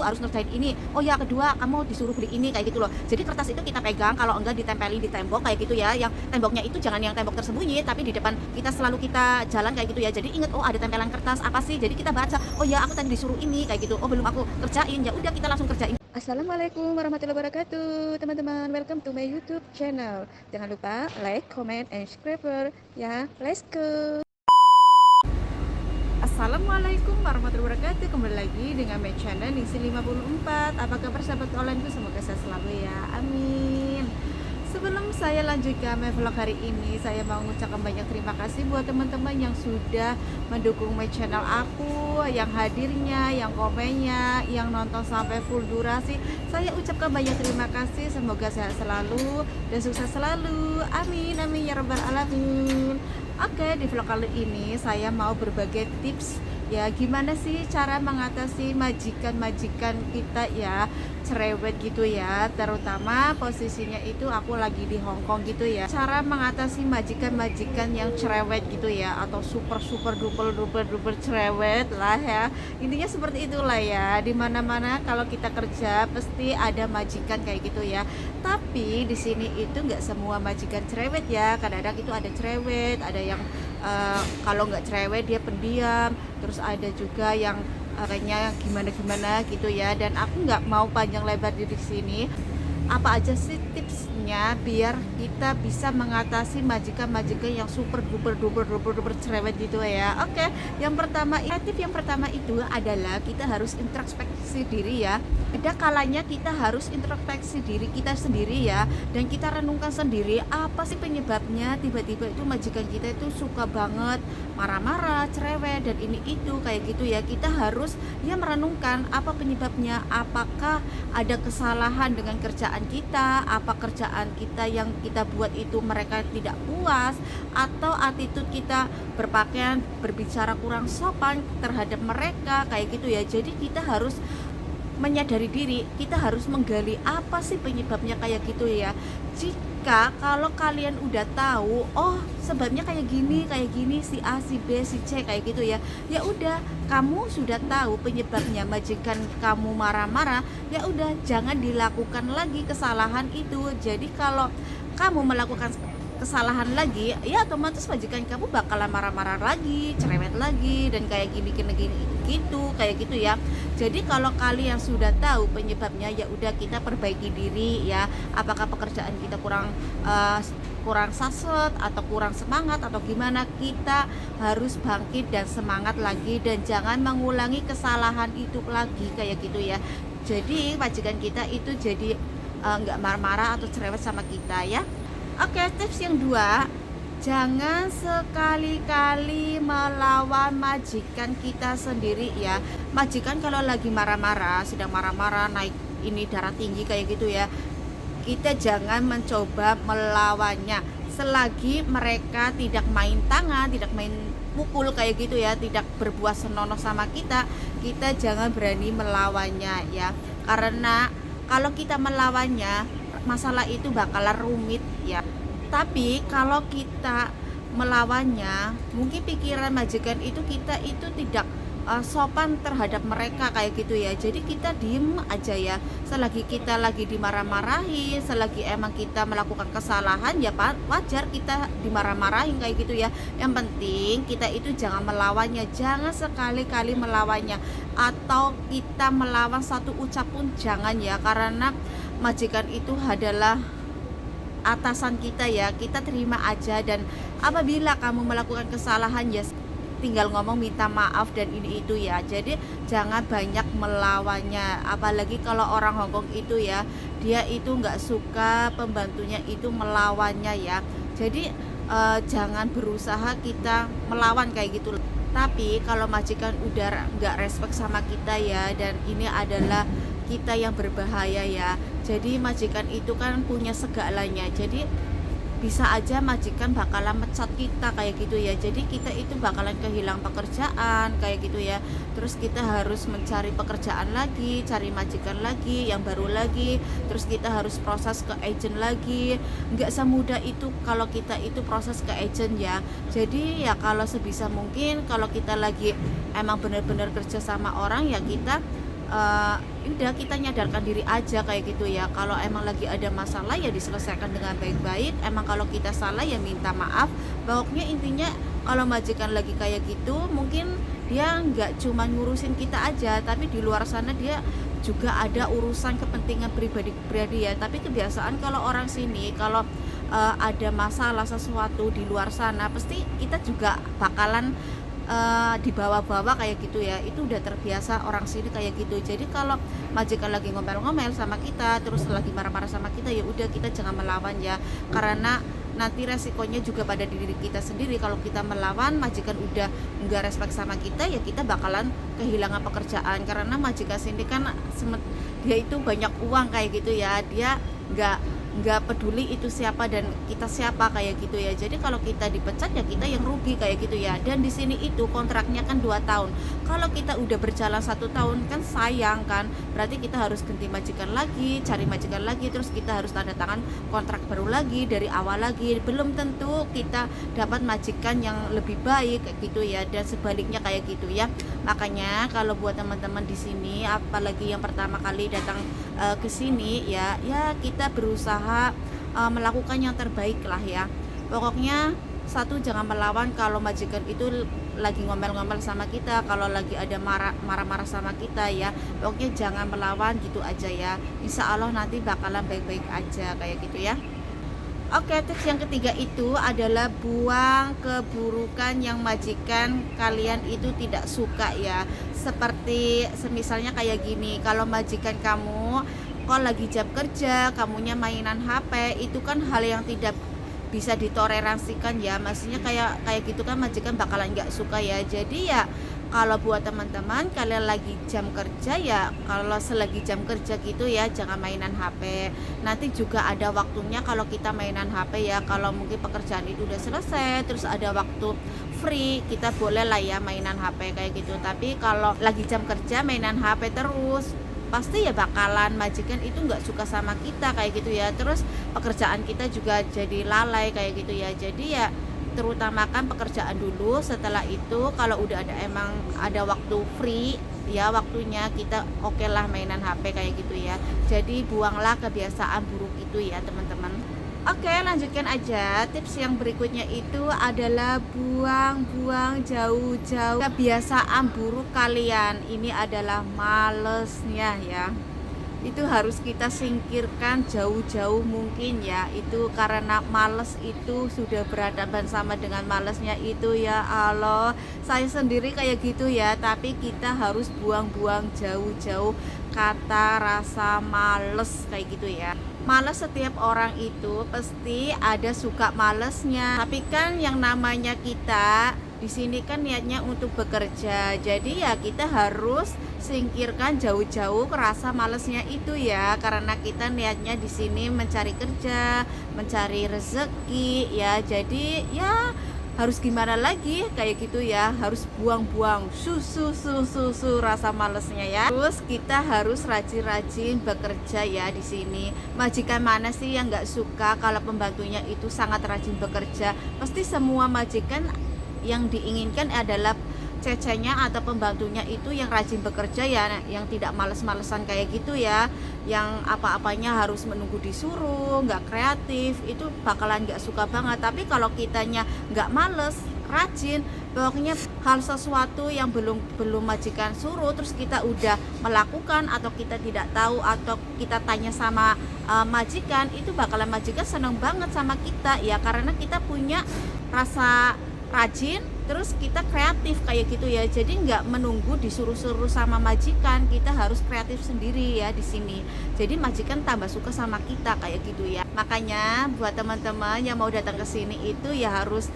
harus ngerjain ini, oh ya kedua kamu disuruh beli ini, kayak gitu loh. Jadi kertas itu kita pegang, kalau enggak ditempelin di tembok kayak gitu ya, yang temboknya itu jangan yang tembok tersembunyi, tapi di depan kita selalu kita jalan kayak gitu ya. Jadi inget, oh ada tempelan kertas apa sih, jadi kita baca, oh ya aku tadi disuruh ini kayak gitu, oh belum aku kerjain, ya udah kita langsung kerjain. Assalamualaikum warahmatullahi wabarakatuh, teman-teman. Welcome to my YouTube channel. Jangan lupa like, comment, and subscribe ya. Let's go. Assalamualaikum warahmatullahi wabarakatuh. Kembali lagi dengan my channel Ningsi 54. Apa kabar sahabat onlineku? Semoga sehat selalu ya. Amin. Sebelum saya lanjutkan my vlog hari ini, saya mau mengucapkan banyak terima kasih buat teman-teman yang sudah mendukung my channel aku, yang hadirnya, yang komennya, yang nonton sampai full durasi. Saya ucapkan banyak terima kasih. Semoga sehat selalu dan sukses selalu. Amin, amin ya rabbal alamin. Oke, di vlog kali ini saya mau berbagi tips ya, gimana sih cara mengatasi majikan-majikan kita ya, cerewet gitu ya, terutama posisinya itu aku lagi di Hong Kong gitu ya. Cara mengatasi majikan-majikan yang cerewet gitu ya, atau super duper cerewet lah ya, intinya seperti itulah ya. Dimana-mana kalau kita kerja pasti ada majikan kayak gitu ya, tapi di sini itu nggak semua majikan cerewet ya. Kadang-kadang itu ada cerewet, ada yang kalau nggak cerewet dia pendiam, terus ada juga yang kayaknya gimana gitu ya. Dan aku nggak mau panjang lebar di sini, apa aja sih tipsnya biar kita bisa mengatasi majikan-majikan yang super duper cerewet gitu ya. Oke, yang pertama, tip yang pertama itu adalah kita harus introspeksi diri ya. Ada kalanya kita harus introspeksi diri kita sendiri ya, dan kita renungkan sendiri apa sih penyebabnya tiba-tiba itu majikan kita itu suka banget marah-marah, cerewet, dan ini itu kayak gitu ya. Kita harus ya merenungkan apa penyebabnya, apakah ada kesalahan dengan kerjaan kita, apa kerjaan kita yang kita buat itu mereka tidak puas, atau attitude kita berpakaian, berbicara kurang sopan terhadap mereka kayak gitu ya. Jadi kita harus menyadari diri, kita harus menggali apa sih penyebabnya kayak gitu ya. Jika kalau kalian udah tahu, oh sebabnya kayak gini, si A, si B, si C kayak gitu ya, ya udah kamu sudah tahu penyebabnya majikan kamu marah-marah, ya udah jangan dilakukan lagi kesalahan itu. Jadi kalau kamu melakukan kesalahan lagi, ya otomatis majikan kamu bakalan marah-marah lagi, cerewet lagi, dan kayak gini gitu kayak gitu ya. Jadi kalau kalian sudah tahu penyebabnya, ya udah kita perbaiki diri ya. Apakah pekerjaan kita kurang saset atau kurang semangat atau gimana, kita harus bangkit dan semangat lagi, dan jangan mengulangi kesalahan itu lagi kayak gitu ya. Jadi majikan kita itu jadi nggak marah-marah atau cerewet sama kita ya. Oke, tips yang dua, jangan sekali-kali melawan majikan kita sendiri ya. Majikan kalau lagi marah-marah, sedang marah-marah, naik ini darah tinggi kayak gitu ya, kita jangan mencoba melawannya. Selagi mereka tidak main tangan, tidak main pukul kayak gitu ya, tidak berbuat senonoh sama kita, kita jangan berani melawannya ya. Karena kalau kita melawannya, masalah itu bakalan rumit ya. Tapi kalau kita melawannya, mungkin pikiran majikan itu kita itu tidak sopan terhadap mereka kayak gitu ya. Jadi kita diem aja ya. Selagi kita lagi dimarah-marahi, selagi emang kita melakukan kesalahan, ya wajar kita dimarah-marahin kayak gitu ya. Yang penting kita itu jangan melawannya, jangan sekali-kali melawannya, atau kita melawan satu ucap pun jangan ya. Karena majikan itu adalah atasan kita ya, kita terima aja. Dan apabila kamu melakukan kesalahan, ya tinggal ngomong minta maaf dan ini itu ya. Jadi jangan banyak melawannya, apalagi kalau orang Hongkong itu ya, dia itu nggak suka pembantunya itu melawannya ya. Jadi jangan berusaha kita melawan kayak gitu. Tapi kalau majikan udah nggak respect sama kita ya, dan ini adalah kita yang berbahaya ya. Jadi majikan itu kan punya segalanya, jadi bisa aja majikan bakalan mecat kita kayak gitu ya. Jadi kita itu bakalan kehilang pekerjaan kayak gitu ya. Terus kita harus mencari pekerjaan lagi, cari majikan lagi yang baru lagi, terus kita harus proses ke agent lagi. Nggak semudah itu kalau kita itu proses ke agent ya. Jadi ya kalau sebisa mungkin kalau kita lagi emang benar-benar kerja sama orang, ya kita udah kita nyadarkan diri aja kayak gitu ya. Kalau emang lagi ada masalah ya diselesaikan dengan baik-baik, emang kalau kita salah ya minta maaf. Pokoknya intinya kalau majikan lagi kayak gitu mungkin dia nggak cuma ngurusin kita aja, tapi di luar sana dia juga ada urusan kepentingan pribadi ya. Tapi kebiasaan kalau orang sini kalau ada masalah sesuatu di luar sana pasti kita juga bakalan dibawa-bawa kayak gitu ya. Itu udah terbiasa orang sini kayak gitu. Jadi kalau majikan lagi ngomel-ngomel sama kita terus lagi marah-marah sama kita, ya udah kita jangan melawan ya, karena nanti resikonya juga pada diri kita sendiri. Kalau kita melawan, majikan udah nggak respect sama kita, ya kita bakalan kehilangan pekerjaan. Karena majikan sini kan dia itu banyak uang kayak gitu ya, dia nggak peduli itu siapa dan kita siapa kayak gitu ya. Jadi kalau kita dipecat ya kita yang rugi kayak gitu ya. Dan di sini itu kontraknya kan 2 tahun. Kalau kita udah berjalan 1 tahun kan sayang kan, berarti kita harus ganti majikan lagi, cari majikan lagi, terus kita harus tanda tangan kontrak baru lagi dari awal lagi. Belum tentu kita dapat majikan yang lebih baik kayak gitu ya, dan sebaliknya kayak gitu ya. Makanya kalau buat teman-teman di sini, apalagi yang pertama kali datang ke sini ya kita berusaha melakukan yang terbaik lah ya. Pokoknya satu, jangan melawan kalau majikan itu lagi ngomel-ngomel sama kita, kalau lagi ada marah-marah sama kita ya. Pokoknya jangan melawan gitu aja ya. Insya Allah nanti bakalan baik-baik aja kayak gitu ya. Oke, tips yang ketiga itu adalah buang keburukan yang majikan kalian itu tidak suka ya. Seperti semisalnya kayak gini, kalau majikan kamu kok lagi jam kerja, kamunya mainan HP, itu kan hal yang tidak bisa ditoleransikan ya. Maksudnya kayak gitu kan majikan bakalan nggak suka ya. Jadi ya kalau buat teman-teman kalian lagi jam kerja ya, kalau selagi jam kerja gitu ya jangan mainan HP. Nanti juga ada waktunya kalau kita mainan HP ya. Kalau mungkin pekerjaan itu udah selesai terus ada waktu free, kita boleh lah ya mainan HP kayak gitu. Tapi kalau lagi jam kerja mainan HP terus, pasti ya bakalan majikan itu nggak suka sama kita kayak gitu ya. Terus pekerjaan kita juga jadi lalai kayak gitu ya. Jadi ya terutamakan pekerjaan dulu, setelah itu kalau udah emang ada waktu free ya, waktunya kita oke lah mainan HP kayak gitu ya. Jadi buanglah kebiasaan buruk itu ya teman-teman. Oke, lanjutkan aja. Tips yang berikutnya itu adalah buang jauh-jauh kebiasaan buruk kalian. Ini adalah malesnya ya. Itu harus kita singkirkan jauh-jauh mungkin ya. Itu karena males itu sudah berhadapan sama dengan malesnya itu ya Allah. Saya sendiri kayak gitu ya, tapi kita harus buang-buang jauh-jauh kata rasa males kayak gitu ya. Males, setiap orang itu pasti ada suka malesnya. Tapi kan yang namanya kita di sini kan niatnya untuk bekerja, jadi ya kita harus singkirkan jauh-jauh rasa malesnya itu ya, karena kita niatnya di sini mencari kerja, mencari rezeki ya. Jadi ya harus gimana lagi kayak gitu ya, harus buang-buang susu rasa malesnya ya. Terus kita harus rajin-rajin bekerja ya di sini. Majikan mana sih yang nggak suka kalau pembantunya itu sangat rajin bekerja? Pasti semua majikan yang diinginkan adalah cecenya atau pembantunya itu yang rajin bekerja ya, yang tidak males-malesan kayak gitu ya, yang apa-apanya harus menunggu disuruh, nggak kreatif, itu bakalan nggak suka banget. Tapi kalau kitanya nggak males, rajin, pokoknya hal sesuatu yang belum majikan suruh terus kita udah melakukan, atau kita tidak tahu atau kita tanya sama majikan, itu bakalan majikan seneng banget sama kita ya, karena kita punya rasa rajin, terus kita kreatif kayak gitu ya. Jadi nggak menunggu disuruh-suruh sama majikan, kita harus kreatif sendiri ya di sini. Jadi majikan tambah suka sama kita kayak gitu ya. Makanya buat teman-teman yang mau datang ke sini itu ya harus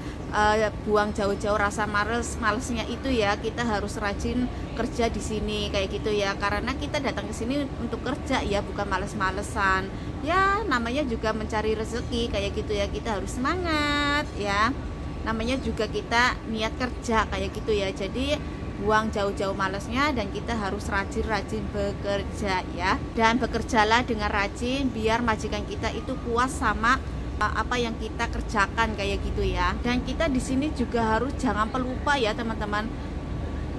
buang jauh-jauh rasa malesnya itu ya. Kita harus rajin kerja di sini kayak gitu ya. Karena kita datang ke sini untuk kerja ya, bukan males-malesan. Ya namanya juga mencari rezeki kayak gitu ya. Kita harus semangat ya. Namanya juga kita niat kerja kayak gitu ya. Jadi buang jauh-jauh malesnya dan kita harus rajin-rajin bekerja ya. Dan bekerjalah dengan rajin biar majikan kita itu puas sama apa yang kita kerjakan kayak gitu ya. Dan kita di sini juga harus jangan pelupa ya teman-teman.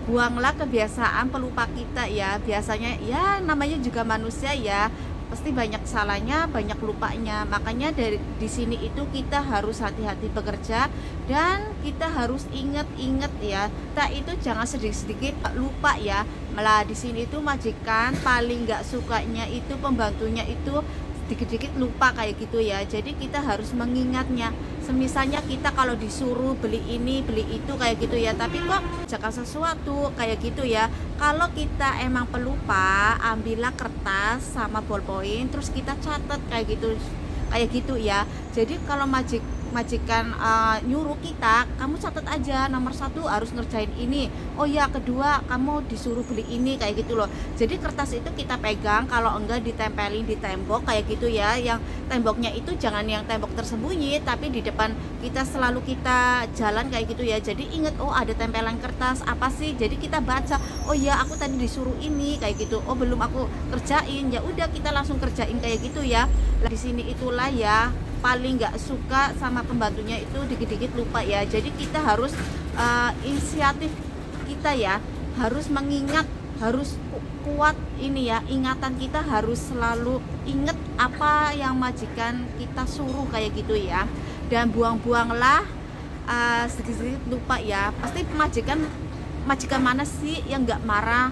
buanglah kebiasaan pelupa kita ya. Biasanya ya namanya juga manusia ya, pasti banyak salahnya, banyak lupanya. Makanya dari di sini itu kita harus hati-hati bekerja dan kita harus ingat-ingat ya. Kita itu jangan sedikit-sedikit lupa ya. Malah di sini itu majikan paling nggak sukanya itu pembantunya itu dikit-dikit lupa kayak gitu ya. Jadi kita harus mengingatnya. Semisalnya kita kalau disuruh beli ini beli itu kayak gitu ya, tapi kok jaga sesuatu kayak gitu ya. Kalau kita emang pelupa, ambillah kertas sama ballpoint terus kita catat kayak gitu ya. Jadi kalau majikan nyuruh kita, kamu catat aja nomor 1 harus ngerjain ini, oh ya kedua kamu disuruh beli ini kayak gitu loh. Jadi kertas itu kita pegang, kalau enggak ditempelin di tembok kayak gitu ya, yang temboknya itu jangan yang tembok tersembunyi tapi di depan kita, selalu kita jalan kayak gitu ya. Jadi inget, oh ada tempelan kertas apa sih, jadi kita baca, oh ya aku tadi disuruh ini kayak gitu, oh belum aku kerjain, ya udah kita langsung kerjain kayak gitu ya. Nah, di sini itulah ya paling nggak suka sama pembantunya itu dikit-dikit lupa ya. Jadi kita harus inisiatif kita ya, harus mengingat, harus kuat ini ya, ingatan kita harus selalu ingat apa yang majikan kita suruh kayak gitu ya. Dan buang-buanglah sedikit-sedikit lupa ya. Pasti majikan mana sih yang nggak marah,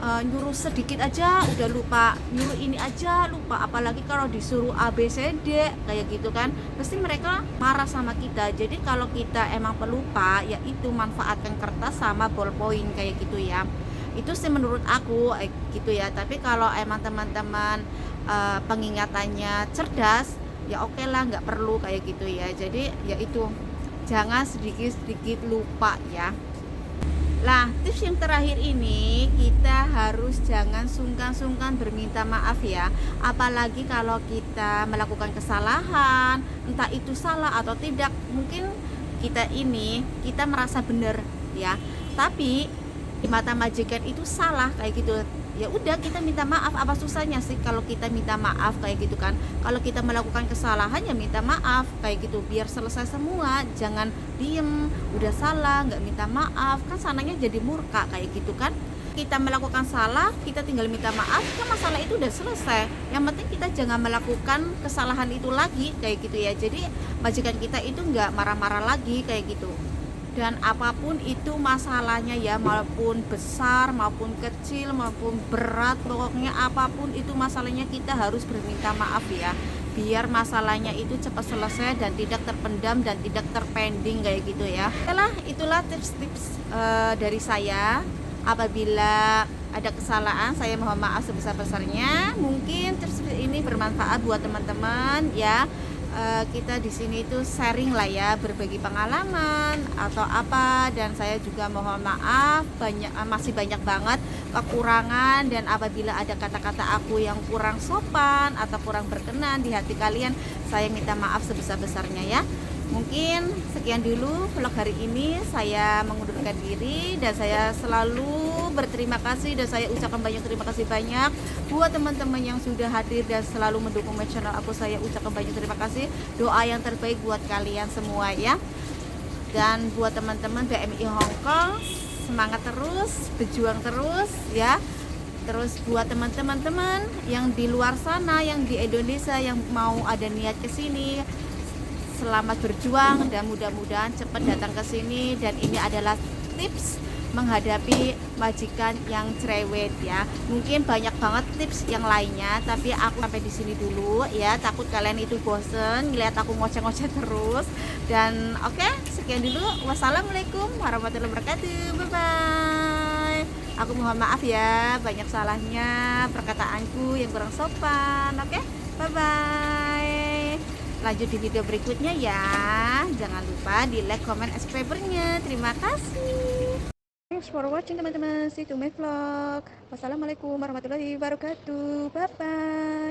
nyuruh sedikit aja udah lupa, nyuruh ini aja lupa, apalagi kalau disuruh A B C D kayak gitu kan, pasti mereka marah sama kita. Jadi kalau kita emang pelupa ya itu manfaatkan kertas sama ballpoint kayak gitu ya. Itu sih menurut aku gitu ya. Tapi kalau emang teman-teman pengingatannya cerdas ya oke lah, nggak perlu kayak gitu ya. Jadi ya itu, jangan sedikit-sedikit lupa ya. Nah, tips yang terakhir ini, kita harus jangan sungkan-sungkan berminta maaf ya. Apalagi kalau kita melakukan kesalahan, entah itu salah atau tidak. Mungkin kita merasa benar ya. Tapi di mata majikan itu salah kayak gitu. Ya udah, kita minta maaf, apa susahnya sih kalau kita minta maaf kayak gitu kan. Kalau kita melakukan kesalahan ya minta maaf kayak gitu, biar selesai semua. Jangan diem, udah salah nggak minta maaf, kan sananya jadi murka kayak gitu kan. Kita melakukan salah, kita tinggal minta maaf, kan masalah itu udah selesai. Yang penting kita jangan melakukan kesalahan itu lagi kayak gitu ya. Jadi majikan kita itu nggak marah-marah lagi kayak gitu. Dan apapun itu masalahnya ya, maupun besar maupun kecil maupun berat, pokoknya apapun itu masalahnya kita harus berminta maaf ya, biar masalahnya itu cepat selesai dan tidak terpendam dan tidak terpending kayak gitu ya. Itulah tips-tips dari saya. Apabila ada kesalahan saya mohon maaf sebesar-besarnya. Mungkin tips ini bermanfaat buat teman-teman ya. Kita di sini itu sharing lah ya, berbagi pengalaman atau apa. Dan saya juga mohon maaf masih banyak banget kekurangan, dan apabila ada kata-kata aku yang kurang sopan atau kurang berkenan di hati kalian, saya minta maaf sebesar-besarnya ya. Mungkin sekian dulu vlog hari ini, saya mengundurkan diri dan saya selalu berterima kasih dan saya ucapkan terima kasih banyak buat teman-teman yang sudah hadir dan selalu mendukung channel aku. Saya ucapkan banyak terima kasih, doa yang terbaik buat kalian semua ya. Dan buat teman-teman BMI Hongkong, semangat terus, berjuang terus ya. Terus buat teman-teman yang di luar sana, yang di Indonesia yang mau ada niat ke sini, selamat berjuang dan mudah-mudahan cepat datang ke sini. Dan ini adalah tips menghadapi majikan yang cerewet ya. Mungkin banyak banget tips yang lainnya, tapi aku sampai di sini dulu ya. Takut kalian itu bosen ngeliat aku ngoceh-ngoceh terus. Dan oke, sekian dulu. Wassalamualaikum warahmatullahi wabarakatuh. Bye bye. Aku mohon maaf ya, banyak salahnya perkataanku yang kurang sopan. Oke, bye bye. Lanjut di video berikutnya ya. Jangan lupa di like, comment, subscribe-nya. Terima kasih. Thanks for watching teman-teman. See you to my vlog. Wassalamualaikum warahmatullahi wabarakatuh. Bye bye.